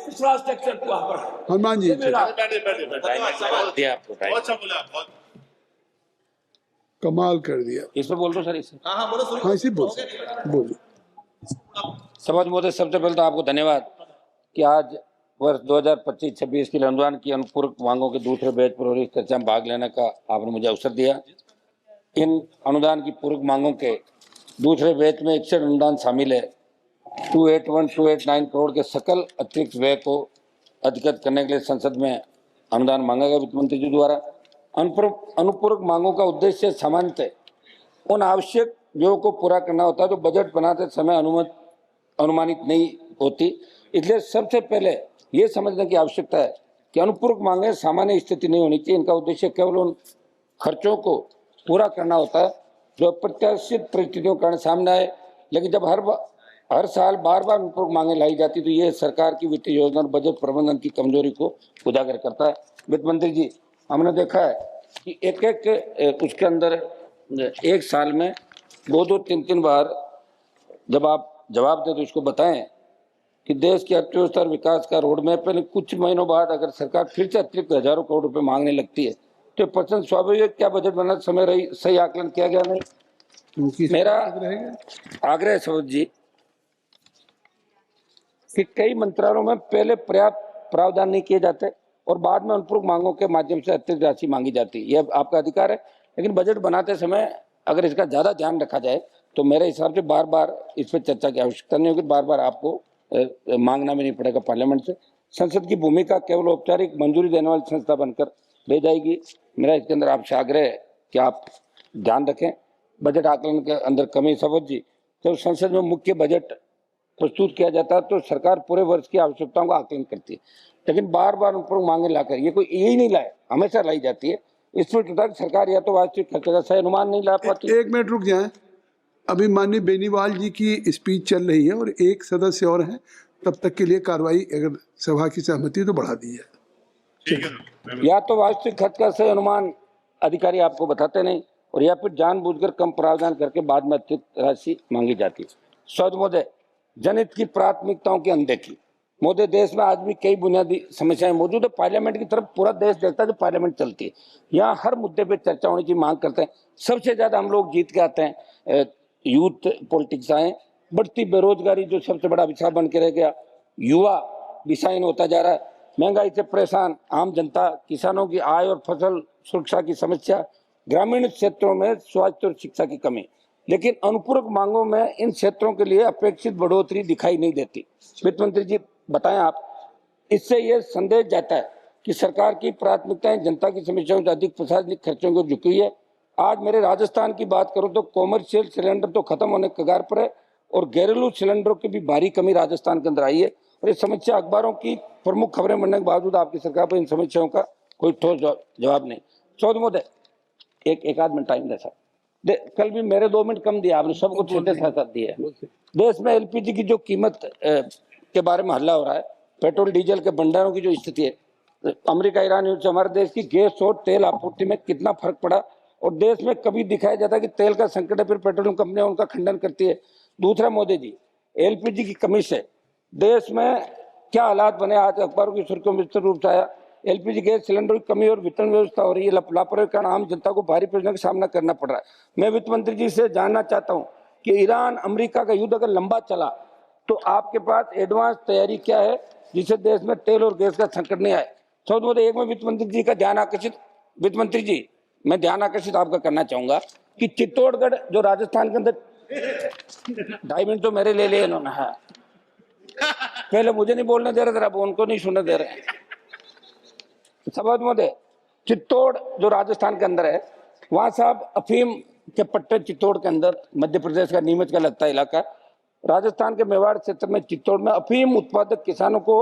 Infrastructure वहां पर है। हनुमान जी मेरा दिया आपको टाइम। बहुत अच्छा बोला, बहुत। कमाल कर दिया। इस पे बोल दो सर, इससे। हाँ बोलो, शुरू हाँ इसी बोल बोलो। समाज मोदी, सबसे पहले तो आपको धन्यवाद कि आज वर्ष 2025-26 के लिए अनुदान की अनुपूरक मांगों के दूसरे बैच पर हो रही चर्चा में भाग लेने का आपने मुझे अवसर दिया। इन अनुदान की पूरक मांगों के दूसरे बैच में 61 अनुदान शामिल है। 281,289 करोड़ के सकल अतिरिक्त व्यय को अधिगत करने के लिए संसद में अनुदान मांगा गया वित्त मंत्री जी द्वारा। अनुपूरक मांगों का उद्देश्य सामान्यतः उन आवश्यक व्ययों को पूरा करना होता है जो बजट बनाते समय अनुमानित नहीं होती। इसलिए सबसे पहले ये समझने की आवश्यकता है कि अनुपूरक मांगें सामान्य स्थिति नहीं होनी चाहिए। इनका उद्देश्य केवल उन खर्चों को पूरा करना होता है जो अप्रत्याशित परिस्थितियों के कारण सामने आए। लेकिन जब हर साल बार बार अनुपूरक मांगे लाई जाती तो ये सरकार की वित्तीय योजना और बजट प्रबंधन की कमजोरी को उजागर करता है। वित्त मंत्री जी, हमने देखा है कि एक उसके अंदर एक साल में 2-3 बार जब आप जवाब दें तो इसको बताएं कि देश की अर्थव्यवस्था और विकास का रोड मैप है। कुछ महीनों बाद अगर सरकार फिर से अतिरिक्त हजारों करोड़ रुपए मांगने लगती है तो प्रश्न स्वाभाविक है, क्या बजट बनाते समय सही आकलन किया गया नहीं। मेरा आग्रह है सौद जी कि कई मंत्रालयों में पहले पर्याप्त प्रावधान नहीं किए जाते और बाद में अनुपूरक मांगों के माध्यम से अतिरिक्त राशि मांगी जाती है। यह आपका अधिकार है, लेकिन बजट बनाते समय अगर इसका ज्यादा ध्यान रखा जाए तो मेरे हिसाब से बार बार इस पर चर्चा की आवश्यकता नहीं होगी, बार बार आपको मांगना भी नहीं पड़ेगा पार्लियामेंट से। संसद की भूमिका केवल औपचारिक मंजूरी देने वाली संस्था बनकर रह जाएगी। मेरा इसके अंदर आपसे आग्रह है कि आप ध्यान रखें बजट आकलन के अंदर कमी। शपथ जी, जब संसद में मुख्य बजट प्रस्तुत किया जाता है तो सरकार पूरे वर्ष की आवश्यकताओं का आकलन करती है, लेकिन बार बार अनुपूरक मांगे लाकर ये कोई यही नहीं लाए, हमेशा लाई जाती है। इसमें सरकार या तो वास्तविक खर्चे का सही अनुमान नहीं ला पाती। एक मिनट रुक जाएं, अभी माननीय बेनीवाल जी की स्पीच चल रही है और एक सदस्य और हैं, तब तक के लिए कार्रवाई अगर सभा की सहमति तो बढ़ा दी है। या तो वास्तविक खर्च का सही अनुमान अधिकारी आपको बताते नहीं और या फिर जानबूझकर कम प्रावधान करके बाद में अतिरिक्त राशि मांगी जाती है। सौद महोदय, जनहित की प्राथमिकताओं की अनदेखी। मोदी, देश में आज भी कई बुनियादी समस्याएं मौजूद है। पार्लियामेंट की तरफ पूरा देश देखता है जो पार्लियामेंट चलती है, यहाँ हर मुद्दे पे चर्चा होने की मांग करते हैं। सबसे ज्यादा हम लोग जीत के आते हैं, यूथ पॉलिटिक्स आए। बढ़ती बेरोजगारी जो सबसे बड़ा विषय बन के रह गया, युवा दिशाहीन होता जा रहा है, महंगाई से परेशान आम जनता, किसानों की आय और फसल सुरक्षा की समस्या, ग्रामीण क्षेत्रों में स्वास्थ्य और शिक्षा की कमी। लेकिन अनुपूरक मांगों में इन क्षेत्रों के लिए अपेक्षित बढ़ोतरी दिखाई नहीं देती। वित्त मंत्री जी बताएं आप, इससे यह संदेश जाता है कि सरकार की प्राथमिकताएं जनता की समस्याओं से अधिक प्रशासनिक खर्चों को झुकी हुई है। आज मेरे राजस्थान की बात करूं तो कॉमर्शियल सिलेंडर तो खत्म होने के कगार पर है और घरेलू सिलेंडरों की भी भारी कमी राजस्थान के अंदर आई है। और ये समस्या अखबारों की प्रमुख खबरें बनने के बावजूद आपकी सरकार पर इन समस्याओं का कोई ठोस जवाब नहीं। सौद महोदय, एक आध मिनट टाइम दे सर। कल भी मेरे 2 मिनट कम दिया आपने, सब कुछ सीधे साथ दिए। देश में एलपीजी की जो कीमत के बारे में हल्ला हो रहा है, पेट्रोल डीजल के भंडारों की जो स्थिति है, अमेरिका ईरान युद्ध से हमारे देश की गैस और तेल आपूर्ति में कितना फर्क पड़ा और देश में कभी दिखाया जाता है कि तेल का संकट है, फिर पेट्रोलियम कंपनियां उनका खंडन करती है। दूसरा, मोदी जी, एलपीजी की कमी से देश में क्या हालात बने, आज अखबारों की सुर्खियों में विस्तृत रूप से आया। एलपीजी गैस सिलेंडर की कमी और वितरण व्यवस्था हो रही है, लापरवाही के कारण आम जनता को भारी परेशानी का सामना करना पड़ रहा है। मैं वित्त मंत्री जी से जानना चाहता हूं कि ईरान अमेरिका का युद्ध अगर लंबा चला तो आपके पास एडवांस तैयारी क्या है जिससे देश में तेल और गैस का संकट नहीं आए। सौद महोदय, एक में वित्त मंत्री जी का ध्यान आकर्षित, वित्त मंत्री जी मैं ध्यान आकर्षित आपका करना चाहूंगा कि चित्तौड़गढ़ जो राजस्थान के अंदर 2.5 मिनट तो मेरे ले लिए इन्होंने। हाँ, पहले मुझे नहीं बोलने दे रहे थे, अब उनको नहीं सुनने दे रहे। सौद महोदय, चित्तौड़ जो राजस्थान के अंदर है, वहां साहब अफीम के पट्टे चित्तौड़ के अंदर, मध्य प्रदेश का नीमच का लगता इलाका, राजस्थान के मेवाड़ क्षेत्र में चित्तौड़ में अफीम उत्पादक किसानों को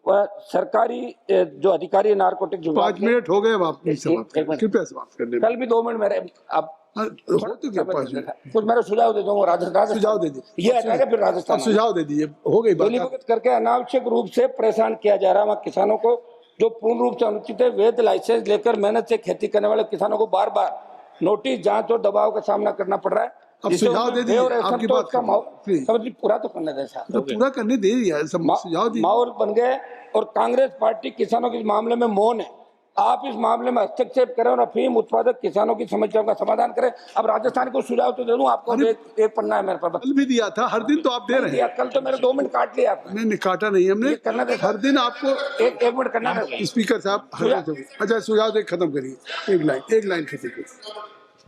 सरकारी जो अधिकारी नारकोटिक 5 मिनट हो गए, कृपया समाप्त करने। कल भी 2 मिनट मेरे आप कुछ मेरा सुझाव दे दूंगा। राजस्थान सुझाव दे दीजिए, ये हटाएगा फिर राजस्थान सुझाव दे दीजिए, हो गई बात। करके अनावश्यक रूप से परेशान किया जा रहा है वहाँ किसानों को, जो पूर्ण रूप से अनुचित है। वैध लाइसेंस लेकर मेहनत से खेती करने वाले किसानों को बार बार नोटिस, जांच और दबाव का सामना करना पड़ रहा है। अब सुझाव दे दीजिए, आपकी बात प्लीज पूरा तो करने दे साहब। तो पूरा करने दे दिया, सब सुझाव दीजिए। माहौल बन गए और कांग्रेस पार्टी किसानों के मामले में मौन है। आप इस मामले में हस्तक्षेप करें और अफीम उत्पादक किसानों की समस्याओं का समाधान करें। अब राजस्थान को सुझाव तो दे दूं आपको, एक पन्ना है मेरे पास। कल भी दिया था, हर दिन तो आप दे रहे हैं। कल तो मेरे 2 मिनट काट लिया आपने। नहीं काटा नहीं हमने, हर दिन आपको एक मिनट करना है स्पीकर साहब। अच्छा सुझाव दे, खत्म करिए, एक लाइन खत्म करिए।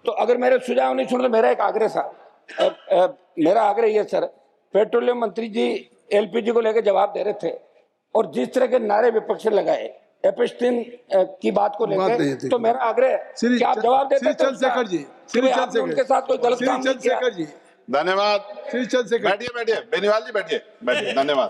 तो अगर मेरे सुझाव नहीं सुने तो मेरा एक आग्रह साहब, मेरा आग्रह ये सर, पेट्रोलियम मंत्री जी एलपीजी को लेकर जवाब दे रहे थे और जिस तरह के नारे विपक्ष ने लगाए एपिस्टिन की बात को लेकर, तो मेरा आग्रह है कि आप जवाब देते हैं उनके साथ कोई गलत काम नहीं किया। धन्यवाद। श्री चंद्रशेखर, बैठिए बेनीवाल जी, बैठिए धन्यवाद।